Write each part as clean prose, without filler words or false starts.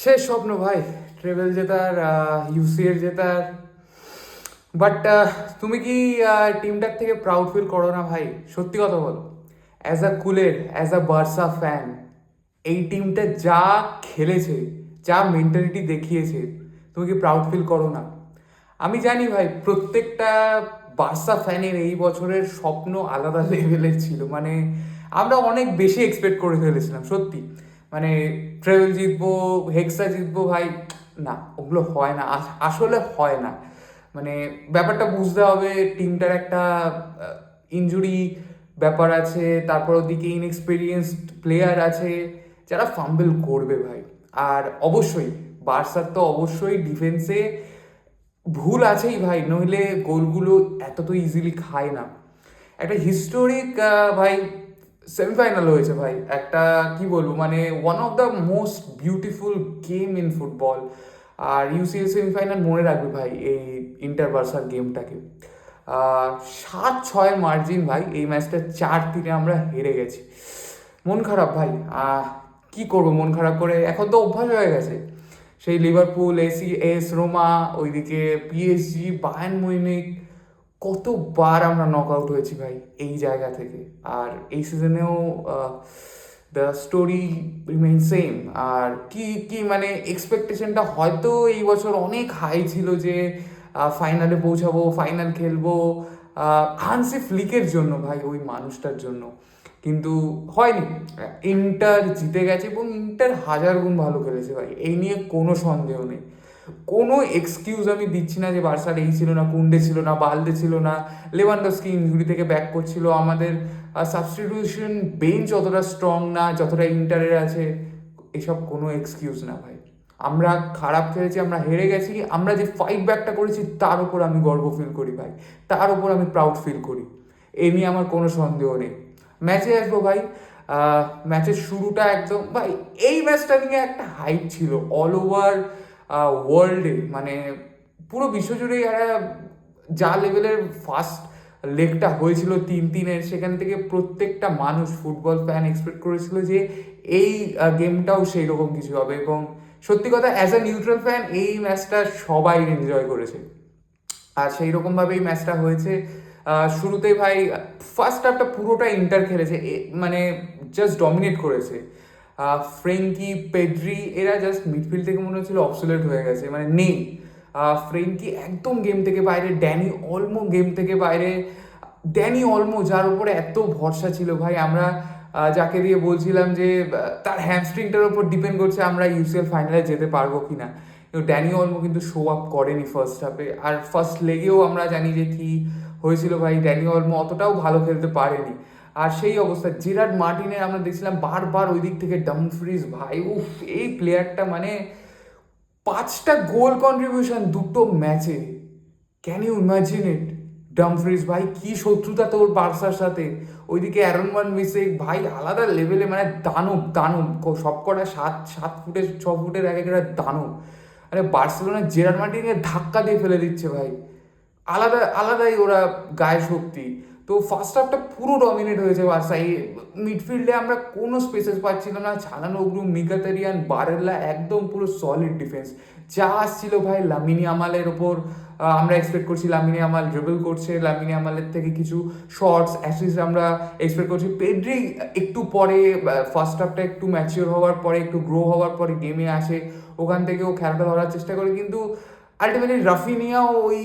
শেষ স্বপ্ন ভাই, ট্রেভেল জেতার, ইউসিএল জেতার। বাট তুমি কি টিমটার থেকে প্রাউড ফিল করো না ভাই? সত্যি কথা বলো, অ্যাজ আ কুলের, অ্যাজ আ বার্সা ফ্যান, এই টিমটা যা খেলেছে, যা মেন্টালিটি দেখিয়েছে, তুমি কি প্রাউড ফিল করো না? আমি জানি ভাই, প্রত্যেকটা বার্সা ফ্যানের এই বছরের স্বপ্ন আলাদা লেভেলের ছিল। মানে আমরা অনেক বেশি এক্সপেক্ট করে ফেলেছিলাম সত্যি। মানে ট্রেভেল জিতবো, হেক্সা জিতবো ভাই, না ওগুলো হয় না, আসলে হয় না। মানে ব্যাপারটা বুঝতে হবে, টিমটার একটা ইনজুরি ব্যাপার আছে, তারপর ওদিকে ইনএক্সপিরিয়েন্সড প্লেয়ার আছে যারা ফাম্বল করবে ভাই। আর অবশ্যই বার্সার তো অবশ্যই ডিফেন্সে ভুল আছেই ভাই, নইলে গোলগুলো এত তো ইজিলি খায় না। একটা হিস্টোরিক ভাই সেমিফাইনাল হয়েছে ভাই, একটা কি বলবো, মানে one of the most beautiful game in football. আর ইউসিএল সেমিফাইনাল মনে রাখবে ভাই এই ইন্টার বার্সার গেমটাকে। 7-6 মার্জিন ভাই, এই ম্যাচটা 4-3 আমরা হেরে গেছি। মন খারাপ ভাই। কি করবো মন খারাপ করে, এখন তো অভ্যাস হয়ে গেছে। সেই লিভারপুল, রোমা, ওইদিকে পিএসজি, বায়ার্ন মিউনিখ, কতবার আমরা নক আউট হয়েছি ভাই এই জায়গা থেকে। আর এই সিজনেও দ্য স্টোরি রিমেইন সেম। আর কি কি মানে এক্সপেকটেশনটা হয়তো এই বছর অনেক হাই ছিল যে ফাইনালে পৌঁছাবো, ফাইনাল খেলবো, হানসি ফ্লিকের জন্য ভাই, ওই মানুষটার জন্য। কিন্তু হয়নি। ইন্টার জিতে গেছে এবং ইন্টার হাজার গুণ ভালো খেলেছে ভাই, এই নিয়ে কোনো সন্দেহ নেই। কোনো এক্সকিউজ আমি দিচ্ছি না যে বার্সার এই ছিল না, কুন্ডে ছিল না, বালদে ছিল না, লেভানডস্কি ইনজুরি থেকে ব্যাক করছিল, আমাদের সাবস্টিটিউশন বেঞ্চ অতটা স্ট্রং না যতটা ইন্টারের আছে। এসব কোনো এক্সকিউজ না ভাই। আমরা খারাপ খেলেছি, আমরা হেরে গেছি, আমরা যে ফাইট ব্যাকটা করেছি তার উপর আমি গর্ব ফিল করি ভাই, তার উপর আমি প্রাউড ফিল করি। এ নিয়ে আমার কোনো সন্দেহ নেই। ম্যাচে আসবো ভাই। ম্যাচের শুরুটা একদম ভাই, এই ম্যাচটা নিয়ে একটা হাইপ ছিল অল ওভার ওয়ার্ল্ডে, মানে পুরো বিশ্বজুড়েই একটা যা লেভেলের ফার্স্ট লেগটা হয়েছিল 3-3-এর, সেখান থেকে প্রত্যেকটা মানুষ, ফুটবল ফ্যান এক্সপেক্ট করেছিল যে এই গেমটাও সেই রকম কিছু হবে। এবং সত্যি কথা, অ্যাজ আ নিউট্রাল ফ্যান এই ম্যাচটা সবাই এনজয় করেছে। আর সেই রকমভাবেই ম্যাচটা হয়েছে। শুরুতেই ভাই ফার্স্ট হাফটা পুরোটা ইন্টার খেলেছে, মানে জাস্ট ডমিনেট করেছে। ফ্রেঙ্কি, পেড্রি এরা জাস্ট মিডফিল্ড থেকে মনে হচ্ছিল অবসোলেট হয়ে গেছে, মানে নেই। ফ্রেঙ্কি একদম গেম থেকে বাইরে, ড্যানি অলমো গেম থেকে বাইরে। ড্যানি অলমো যার উপরে এত ভরসা ছিল ভাই, আমরা যাকে দিয়ে বলছিলাম যে তার হ্যামস্ট্রিংটার উপর ডিপেন্ড করছে আমরা ইউসিএল ফাইনালে যেতে পারবো কিনা। কিন্তু ড্যানি অলমো কিন্তু শো আপ করেনি ফার্স্ট হাফে, আর ফার্স্ট লেগেও আমরা জানি যে কি হয়েছিল ভাই, ড্যানি অলমো অতটাও ভালো খেলতে পারেনি। আর সেই অবস্থা জেরার্ড মার্টিনের আমরা দেখছিলাম বারবার ওই দিক থেকে ডামফ্রিজ ভাই, উফ, এই প্লেয়ারটা মানে 5টা গোল কন্ট্রিবিউশন দুটো ম্যাচে, can you imagine it? Dumfries ভাই, কি শত্রুতা তোর বার্সার সাথে। ওইদিকে অ্যারন ওয়ান মিসে ভাই আলাদা লেভেলে, মানে দানব দানব, সব কটা 7 ফুটের 6 ফুটের এক একটা দানব। আরে বার্সেলোনা জেরার্ড মার্টিনকে ধাক্কা দিয়ে ফেলে দিচ্ছে ভাই, আলাদা আলাদাই ওরা গায়ে শক্তি। তো ফার্স্ট হাফটা পুরো ডমিনেট হয়েছে বার্সা। এই মিডফিল্ডে আমরা কোনো স্পেসেস পাচ্ছিলাম না, ছানানোগ্লু, মিগাতারিয়ান, বারেল্লা, একদম পুরো সলিড ডিফেন্স। যা আসছিল ভাই লামিনী আমালের ওপর, আমরা এক্সপেক্ট করছি লামিনী আমাল ড্রিবল করছে, লামিনী আমালের থেকে কিছু শর্টস অ্যাসিস্ট আমরা এক্সপেক্ট করছি। পেড্রি একটু পরে, ফার্স্ট হাফটা একটু ম্যাচিওর হওয়ার পরে, একটু গ্রো হওয়ার পরে গেমে আসে, ওখান থেকেও খেলাটা ধরার চেষ্টা করে। কিন্তু আলটিমেটলি রাফিনিয়াও ওই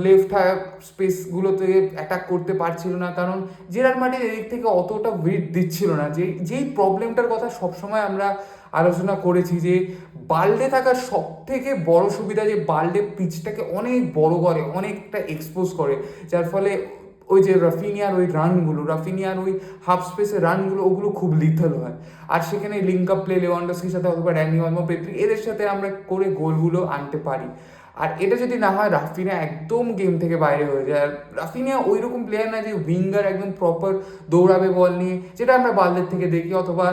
লেফট স্পেসগুলোতে অ্যাটাক করতে পারছিল না, কারণ জেরার্ড মার্টিন এদিক থেকে অতটা ওয়েট দিচ্ছিল না। যেই প্রবলেমটার কথা সবসময় আমরা আলোচনা করেছি, যে বাল্ডে থাকার সব থেকে বড় সুবিধা যে বাল্ডে পিচটাকে অনেক বড় করে, অনেকটা এক্সপোজ করে, যার ফলে ওই যে রাফিনিয়ার ওই রানগুলো, রাফিনিয়ার ওই হাফ স্পেসের রানগুলো, ওগুলো খুব লিথাল হয়। আর সেখানে লিঙ্ক আপ প্লে লেভানডস্কির সাথে অথবা ড্যানি অলমো, পেড্রি এদের সাথে আমরা করে গোলগুলো আনতে পারি। আর এটা যদি না হয়, রাফিনিয়া একদম গেম থেকে বাইরে হয়ে যায়। আর রাফিনিয়া ওই রকম প্লেয়ার না যে উইঙ্গার একদম প্রপার দৌড়াবে বল নিয়ে, যেটা আমরা বালদের থেকে দেখি অথবা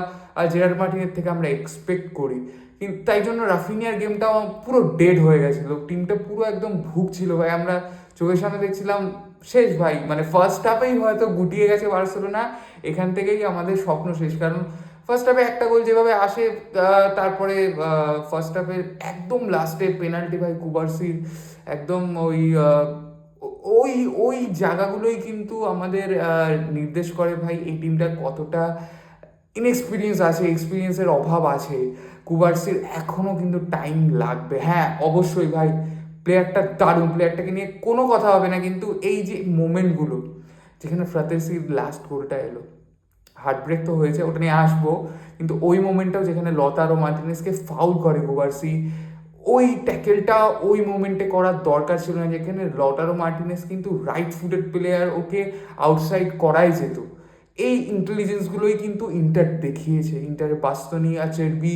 জেরার্ড মার্টিনের থেকে আমরা এক্সপেক্ট করি। কিন্তু তাই জন্য রাফিনিয়ার গেমটাও পুরো ডেড হয়ে গেছিলো, টিমটা পুরো একদম ভুগছিল ভাই। আমরা চোখের সামনে দেখছিলাম শেষ ভাই, মানে ফার্স্ট হাফেই হয়তো গুটিয়ে গেছে বার্সেলোনা, এখান থেকেই আমাদের স্বপ্ন শেষ। কারণ ফার্স্ট হাফে একটা গোল যেভাবে আসে, তারপরে ফার্স্ট হাফের একদম লাস্টে পেনাল্টি ভাই কুবার্সির, একদম ওই ওই জায়গাগুলোই কিন্তু আমাদের নির্দেশ করে ভাই এই টিমটা কতটা ইনএক্সপিরিয়েন্স আছে, এক্সপিরিয়েন্সের অভাব আছে। কুবার্সির এখনও কিন্তু টাইম লাগবে। হ্যাঁ অবশ্যই ভাই, প্লেয়ারটা দারুণ, প্লেয়ারটাকে নিয়ে কোনো কথা হবে না, কিন্তু এই যে মোমেন্টগুলো যেখানে ফ্রাতেসির লাস্ট গোলটা এলো, হার্ট ব্রেক তো হয়েছে, ওটা নিয়ে আসবো, কিন্তু ওই মোমেন্টটাও যেখানে লতারো মার্টিনেসকে ফাউল করে কুবার্সি, ওই ট্যাকেলটা ওই মোমেন্টে করার দরকার ছিল না, যেখানে লটারো মার্টিনেস কিন্তু রাইট ফুটেড প্লেয়ার, ওকে আউটসাইড করাই যেত। এই ইন্টেলিজেন্সগুলোই কিন্তু ইন্টার দেখিয়েছে, ইন্টারে বাস্তনি আর চেরবি,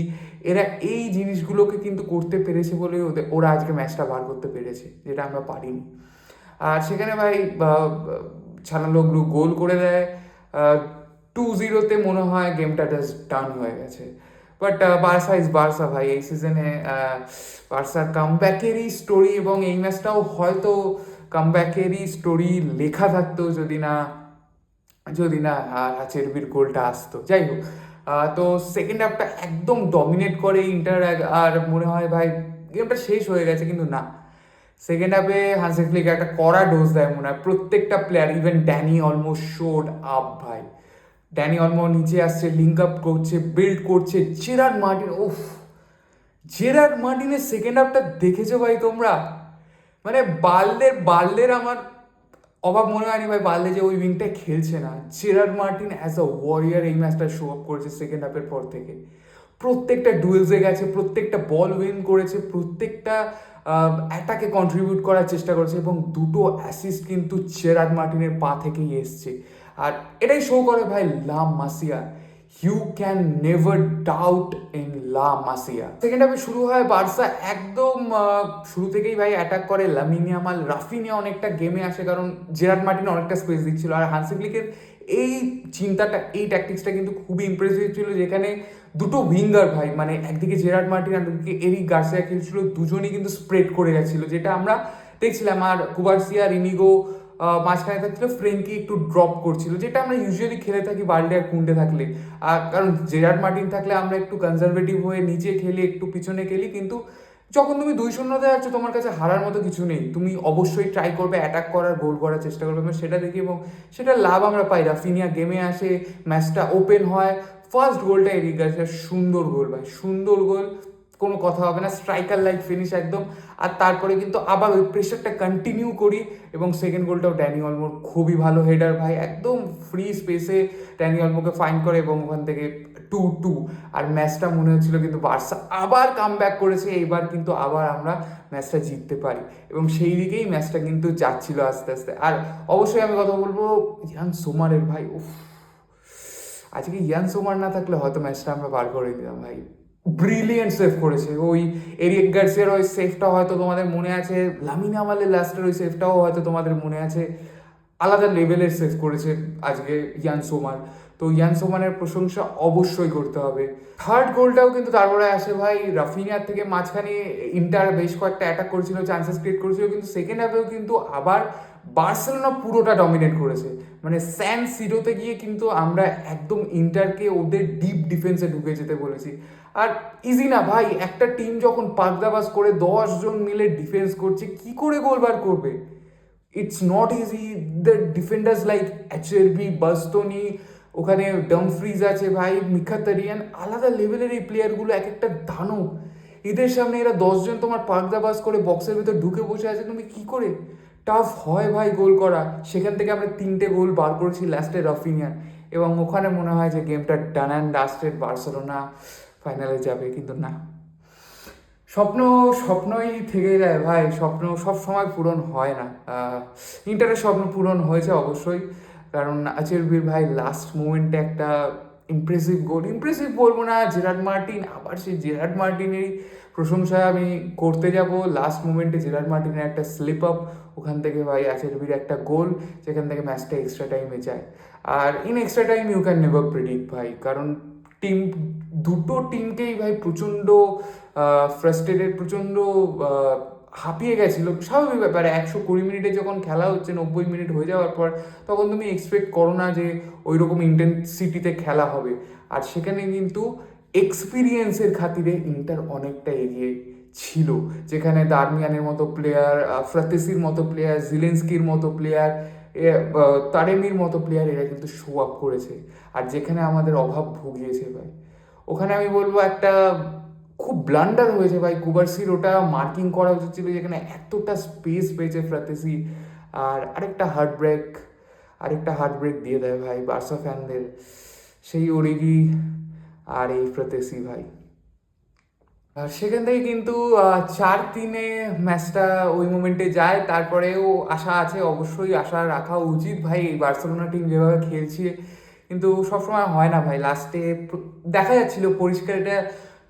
এরা এই জিনিসগুলোকে কিন্তু করতে পেরেছে বলে ওরা আজকে ম্যাচটা বার করতে পেরেছে, যেটা আমরা পারিনি। আর সেখানে ভাই ছানালোকগুলো গোল করে দেয় 2-0 মনে হয় গেমটা জাস্ট ডান হয়ে গেছে। বাট বার্সা ইজ বার্সা ভাই, এই সিজনে বার্সার কামব্যাকেরই স্টোরি, এবং এই ম্যাচটাও হয়তো কামব্যাকেরই স্টোরি লেখা থাকতো যদি না চেরবির গোলটা আসতো। যাই হোক, তো সেকেন্ড হাফটা একদম ডমিনেট করে ইন্টার, আর মনে হয় ভাই গেমটা শেষ হয়ে গেছে, কিন্তু না। সেকেন্ড হাফে হান্সি ফ্লিক একটা কড়া ডোজ দেয় মনে হয় প্রত্যেকটা player, even Dani Olmo showed up ভাই। ড্যানি অলমো নিচে আসছে, লিঙ্ক আপ করছে, বিল্ড করছে। জেরার্ড মার্টিন, উফ, জেরার্ড মার্টিনের সেকেন্ড হাফটা দেখেছো ভাই তোমরা? মানে বাল্লের আমার অভাব মনে হয়নি ভাই, বাল্লে যে ওই উইংটায় খেলছে না। Gerard Martin as a warrior এই ম্যাচটা শো আপ করেছে সেকেন্ড হাফের পর থেকে। প্রত্যেকটা ডুয়েলসে গেছে, প্রত্যেকটা বল উইন করেছে, প্রত্যেকটা অ্যাটাকে কন্ট্রিবিউট করার চেষ্টা করেছে, এবং দুটো অ্যাসিস্ট কিন্তু জেরার্ড মার্টিনের পা থেকেই এসছে। আর এটাই শো করে ভাই La Masia, you can never doubt in La Masia. Second হাফে শুরু হয় বার্সা একদম শুরু থেকেই ভাই অ্যাটাক করে, লামিন ইয়ামাল, রাফিনিয়া অনেকটা গেমে আসে, কারণ জেরার্ড মার্টিন অনেকটা স্পেস দিচ্ছিল। আর হান্সি ফ্লিকের এই চিন্তাটা, এই ট্যাকটিক্সটা কিন্তু খুবই ইমপ্রেসিভ ছিল, যেখানে দুটো উইঙ্গার ভাই, মানে একদিকে জেরার্ড মার্টিন আর একদিকে এরিক গার্সিয়া খেলছিল, দুজনই কিন্তু স্প্রেড করে গেছিলো, যেটা আমরা দেখছিলাম। আর কুবার্সিয়া, রিনিগো মাঝখানে থাকছিল, ফ্রেঙ্কি একটু ড্রপ করছিল, যেটা আমরা ইউজুয়ালি খেলে থাকি বার্ডে আর কুন্ডে থাকলে। কারণ জেরার্ড মার্টিন থাকলে আমরা একটু কনজারভেটিভ হয়ে নিচে খেলি, একটু পিছনে খেলি, কিন্তু যখন তুমি 2-0 আছো, তোমার কাছে হারার মতো কিছু নেই, তুমি অবশ্যই ট্রাই করবে অ্যাটাক করার, গোল করার চেষ্টা করবে। আমরা সেটা দেখি, এবং সেটা লাভ আমরা পাই। রাফিনিয়া গেমে আসে, ম্যাচটা ওপেন হয়, ফার্স্ট গোলটা এরিক গার্সিয়া, সুন্দর গোল ভাই, সুন্দর গোল, কোনো কথা হবে না, স্ট্রাইকার লাইক ফিনিশ একদম। আর তারপরে কিন্তু আবার ওই প্রেশারটা কন্টিনিউ করি, এবং সেকেন্ড গোলটাও ড্যানি অলমোর খুবই ভালো হেডার ভাই, একদম ফ্রি স্পেসে ড্যানি অলমোকে ফাইন করে, এবং ওখান থেকে 2-2। আর ম্যাচটা মনে হচ্ছিল কিন্তু বার্সা আবার কাম ব্যাক করেছে, এইবার কিন্তু আবার আমরা ম্যাচটা জিততে পারি, এবং সেই দিকেই ম্যাচটা কিন্তু যাচ্ছিল আস্তে আস্তে। আর অবশ্যই আমি কথা বলবো ইয়ান সোমারের ভাই, উফ, আজকে ইয়ান সোমার না থাকলে হয়তো ম্যাচটা আমরা বার করে দিতাম ভাই। ব্রিলিয়েন্ট সেভ করেছে, ওই এরিক গার্সিয়ার ওই সেভটা হয়তো তোমাদের মনে আছে, লামিন ইয়ামালের লাস্টের ওই সেভটাও হয়তো তোমাদের মনে আছে। আলাদা লেভেলের সেভ করেছে আজকে ইয়ান সোমার, তো ইয়ান সোমানের প্রশংসা অবশ্যই করতে হবে। থার্ড গোলটাও কিন্তু তারপরে আসে ভাই রাফিনিয়ার থেকে, মাঝখানে ইন্টার বেশ কয়েকটা অ্যাটাক করেছিল, চান্সেস ক্রিয়েট করেছিল, কিন্তু সেকেন্ড হাফেও কিন্তু আবার বার্সেলোনা পুরোটা ডমিনেট করেছে। মানে স্যান সিরোতে গিয়ে কিন্তু আমরা একদম ইন্টারকে ওদের ডিপ ডিফেন্সে ঢুকে যেতে বলেছি। আর ইজি না ভাই, একটা টিম যখন পাকদাবাজ করে 10 জন মিলে ডিফেন্স করছে, কি করে গোল বার করবে? It's not easy. The defenders like Acerbi, Bastoni, ওখানে ডামফ্রিজ আছে ভাই, মিখাতারিয়ান, আলাদা লেভেলের এই প্লেয়ারগুলো, এক একটা দানব। এদের সামনে এরা 10 জন তোমার পাকদাবাজ করে বক্সের ভিতর ঢুকে বসে আছে, তুমি কি করে? টাফ হয় ভাই গোল করা। সেখান থেকে আমরা 3টে গোল বার করেছি লাস্টে রাফিনিয়ার, এবং ওখানে মনে হয় যে গেমটা ডান অ্যান্ড ডাস্টেড, বার্সেলোনা ফাইনালে যাবে, কিন্তু না, স্বপ্ন স্বপ্নই থেকে যায় ভাই, স্বপ্ন সব সময় পূরণ হয় না। ইন্টারের স্বপ্ন পূরণ হয়েছে অবশ্যই, কারণ আচেরবির ভাই লাস্ট মোমেন্টে একটা ইমপ্রেসিভ গোল, ইমপ্রেসিভ বলবো না, জেরার্ড মার্টিন, আবার সেই জেরার্ড মার্টিনেরই প্রশংসা আমি করতে যাব। লাস্ট মোমেন্টে জেরার্ড মার্টিনের একটা স্লিপ আপ, ওখান থেকে ভাই আচেরবির একটা গোল, যেখান থেকে ম্যাচটা এক্সট্রা টাইমে যায়। আর in extra time you can never predict ভাই, কারণ টিম, দুটো টিমকেই ভাই প্রচণ্ড ফ্রাস্ট্রেটেড, প্রচণ্ড হাঁপিয়ে গেছিলো, স্বাভাবিক ব্যাপারে। 120 মিনিটে যখন খেলা হচ্ছে, 90 মিনিট হয়ে যাওয়ার পর, তখন তুমি এক্সপেক্ট করো না যে ওই রকম ইন্টেন্সিটিতে খেলা হবে। আর সেখানে কিন্তু এক্সপিরিয়েন্সের খাতিরে ইন্টার অনেকটা এগিয়ে ছিল, যেখানে দারমিয়ানের মতো প্লেয়ার, ফ্রাতেসির মতো প্লেয়ার, জিলেন্সকির মতো প্লেয়ার, তারেমির মতো প্লেয়ার এরা কিন্তু শো আপ করেছে। আর যেখানে আমাদের অভাব ভুগিয়েছে ভাই, ওখানে আমি বলবো একটা খুব ব্লান্ডার হয়েছে ভাই কুবার্সির, ওটা মার্কিং করা উচিত ছিল, যেখানে এতটা স্পেস পেয়েছে ফ্রাতেসি। আর আরেকটা হার্ট ব্রেক দিয়ে দেয় ভাই বার্সা ফ্যানদের, সেই ওরিগি আর এই ফ্রাতেসি ভাই। আর সেখান থেকে কিন্তু 4-3 ম্যাচটা ওই মোমেন্টে যায়। তারপরেও আশা আছে, অবশ্যই আশা রাখা উচিত ভাই, এই বার্সেলোনা টিম যেভাবে খেলছে। কিন্তু সবসময় হয় না ভাই, লাস্টে দেখা যাচ্ছিল পরিষ্কার, এটা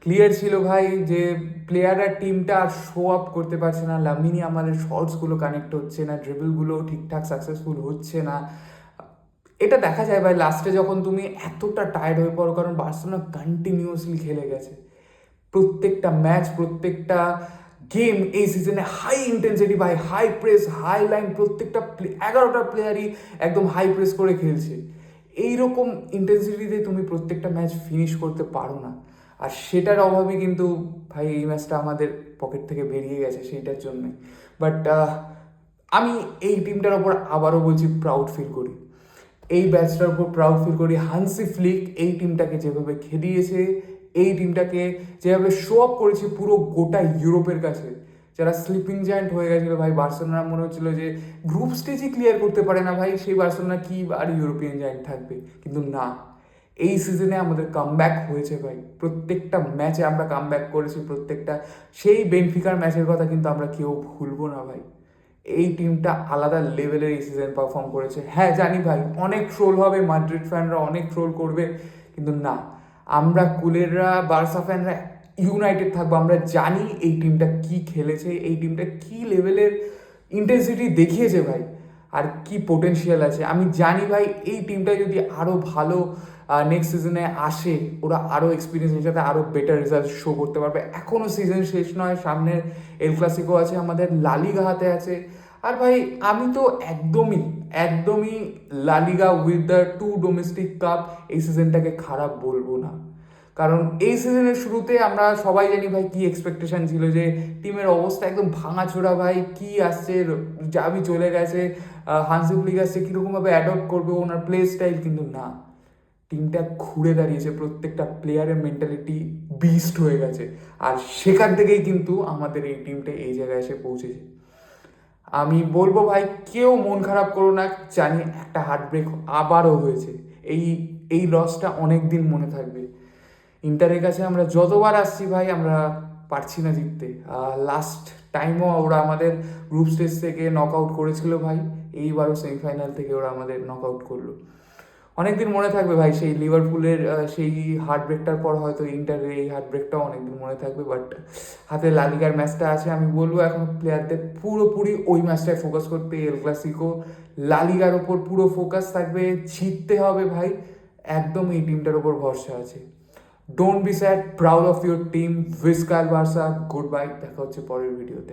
ক্লিয়ার ছিল ভাই যে প্লেয়াররা টিমটা আর শো আপ করতে পারছে না। লামিনি আমাদের শর্টসগুলো কানেক্ট হচ্ছে না, ড্রিবলগুলো ঠিকঠাক সাকসেসফুল হচ্ছে না। এটা দেখা যায় ভাই লাস্টে যখন তুমি এতটা টায়ার্ড হয়ে পড়ো, কারণ বার্সেলোনা কন্টিনিউয়াসলি খেলে গেছে প্রত্যেকটা ম্যাচ, প্রত্যেকটা গেম এই সিজনে হাই ইন্টেন্সিটি ভাই, হাই প্রেস, হাই লাইন, প্রত্যেকটা 11টা প্লেয়ারই একদম হাই প্রেস করে খেলছে। এইরকম ইন্টেন্সিটিতে তুমি প্রত্যেকটা ম্যাচ ফিনিশ করতে পারো না। আর সেটার অভাবে কিন্তু ভাই এই ম্যাচটা আমাদের পকেট থেকে বেরিয়ে গেছে সেইটার জন্যে। বাট আমি এই টিমটার ওপর আবারও বলছি প্রাউড ফিল করি, এই ব্যাচটার উপর প্রাউড ফিল করি। হান্সি ফ্লিক এই টিমটাকে যেভাবে খেলিয়েছে, এই টিমটাকে যেভাবে শো আপ করেছে পুরো গোটা ইউরোপের কাছে, যারা স্লিপিং জায়ান্ট হয়ে গেছিলো ভাই, বার্সেলোনা মনে হচ্ছিল যে গ্রুপ স্টেজই ক্লিয়ার করতে পারে না ভাই, সেই বার্সেলোনা কি আর ইউরোপিয়ান জায়ান্ট থাকবে। কিন্তু না, এই সিজনে আমাদের কামব্যাক হয়েছে ভাই, প্রত্যেকটা ম্যাচে আমরা কামব্যাক করেছি, প্রত্যেকটা। সেই বেনফিকার ম্যাচের কথা কিন্তু আমরা কেউ ভুলবো না ভাই। এই টিমটা আলাদা লেভেলের এই সিজন পারফর্ম করেছে। হ্যাঁ জানি ভাই অনেক ট্রোল হবে, মাদ্রিদ ফ্যানরা অনেক ট্রোল করবে, কিন্তু না, আমরা কুলেররা, বার্সা ফ্যানরা ইউনাইটেড থাকবো। আমরা জানি এই টিমটা কি খেলেছে, এই টিমটা কি লেভেলের ইন্টেন্সিটি দেখিয়েছে ভাই, আর কি পোটেনশিয়াল আছে। আমি জানি ভাই এই টিমটা যদি আরও ভালো নেক্সট সিজনে আসে, ওরা আরও এক্সপিরিয়েন্সের সাথে আরও বেটার রেজাল্ট শো করতে পারবে। এখনও সিজন শেষ নয়, সামনের এল ক্লাসিকো আছে, আমাদের লালিগা হাতে আছে। আর ভাই আমি তো একদমই La Liga with the 2 domestic cup এই সিজনটাকে খারাপ বলবো না। কারণ এই সিজনের শুরুতে আমরা সবাই জানি ভাই কি এক্সপেকটেশন ছিল, যে টিমের অবস্থা একদম ভাঙাচোরা ভাই, কি আসছে, জাভি চলে গেছে, হান্সি ফ্লিক আসছে, কীরকমভাবে অ্যাডপ্ট করবে ওনার প্লে স্টাইল। কিন্তু না, টিমটা ঘুরে দাঁড়িয়েছে, প্রত্যেকটা প্লেয়ারের মেন্টালিটি বিস্ট হয়ে গেছে। আর সেখান থেকেই কিন্তু আমাদের এই টিমটা এই জায়গায় এসে পৌঁছেছে। আমি বলবো ভাই কেউ মন খারাপ করো না, জানি একটা হার্ট ব্রেক আবারও হয়েছে, এই এই লসটা অনেক দিন মনে থাকবে। ইন্টারের কাছে আমরা যতবার আসছি ভাই আমরা পারছি না জিততে। লাস্ট টাইমও ওরা আমাদের গ্রুপ স্টেজ থেকে নক আউট করেছিল ভাই, এইবারও সেমিফাইনাল থেকে ওরা আমাদের নক আউট করলো। অনেকদিন মনে থাকবে ভাই সেই লিভারপুলের সেই হার্ট ব্রেকটার পর, হয়তো ইন্টারের এই হার্ট ব্রেকটাও অনেকদিন মনে থাকবে। বাট হাতে লালিগার ম্যাচটা আছে, আমি বলবো এখন প্লেয়ারদের পুরোপুরি ওই ম্যাচটায় ফোকাস করতে, এল ক্লাসিকো লালিগার ওপর পুরো ফোকাস থাকবে, জিততে হবে ভাই, একদম এই টিমটার ওপর ভরসা আছে। Don't be sad, proud of your team, উইজ কাল বার্সা, গুড বাই, দেখা হচ্ছে পরের ভিডিওতে।